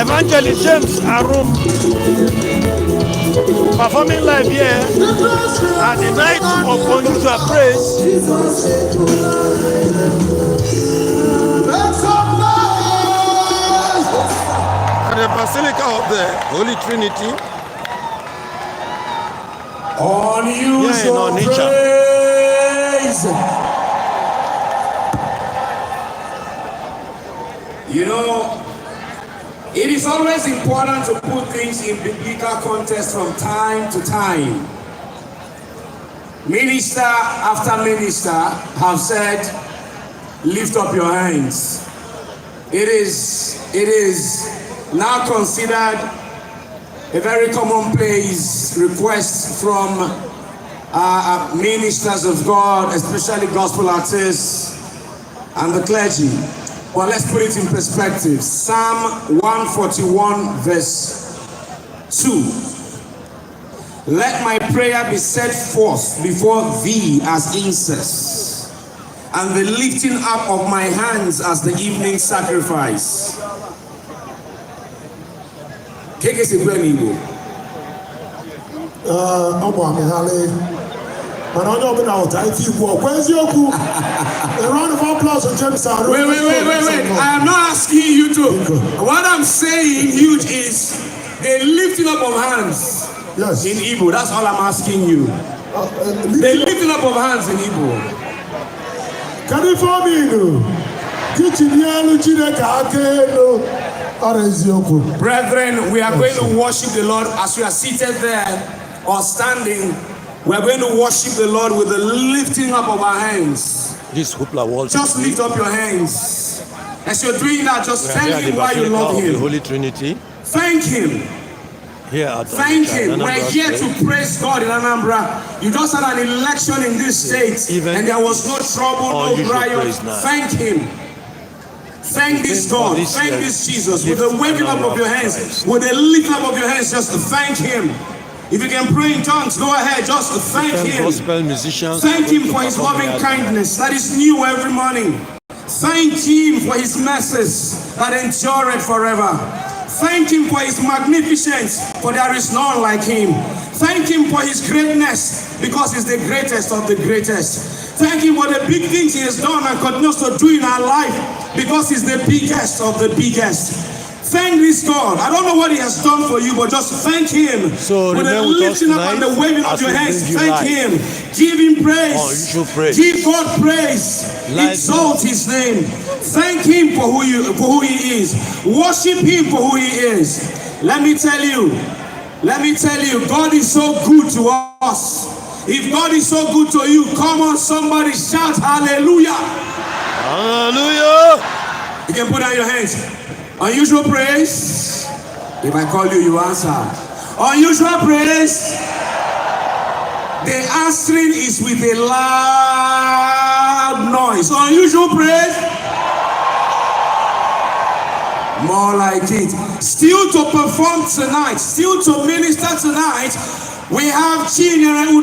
Evangelist James Arum performing live here at the night of unusual praise. At the Basilica of the Holy Trinity. Unusual praise. You know, it is always important to put things in biblical context from time to time. Minister after minister have said, lift up your hands. It is now considered a very commonplace request from ministers of God, especially gospel artists and the clergy. Well, let's put it in perspective. Psalm 141 verse 2. Let my prayer be set forth before thee as incense, and the lifting up of my hands as the evening sacrifice. But I don't know if where's your group? A round of applause for James Arum. Wait. I am not asking you to. What I'm saying huge is the lifting up of hands. Yes. In Igbo. That's all I'm asking you. The lifting up of hands in Igbo. Can you follow me? Brethren, we are going to worship the Lord as we are seated there or standing. We are going to worship the Lord with the lifting up of our hands. This hoopla wall. Just lift up your hands. As you're doing that, just thank Him why you love Him. The Holy Trinity. Thank Him. Thank Him. We're here to praise God in Anambra. You just had an election in this state, and there was no trouble, no riot. Thank Him. Thank this God. Thank this Jesus. With the waving up of your hands, with the lifting up of your hands, just to thank Him. If you can pray in tongues, go ahead. Just thank Him. Thank Him for His loving kindness that is new every morning. Thank Him for His mercies that endure it forever. Thank Him for His magnificence, for there is none like Him. Thank Him for His greatness, because He's the greatest of the greatest. Thank Him for the big things He has done and continues to do in our life, because He's the biggest of the biggest. Thank this God. I don't know what He has done for you, but just thank Him. So with the lifting up and the waving of your hands, thank Him. Give Him praise. Give God praise. Exalt His name. Thank Him for who He is. Worship Him for who He is. Let me tell you, God is so good to us. If God is so good to you, come on, somebody shout hallelujah. Hallelujah. You can put down your hands. Unusual praise. If I call you, you answer. Unusual praise. The answering is with a loud noise. Unusual praise. More like it. Still to perform tonight, still to minister tonight, we have Chinyere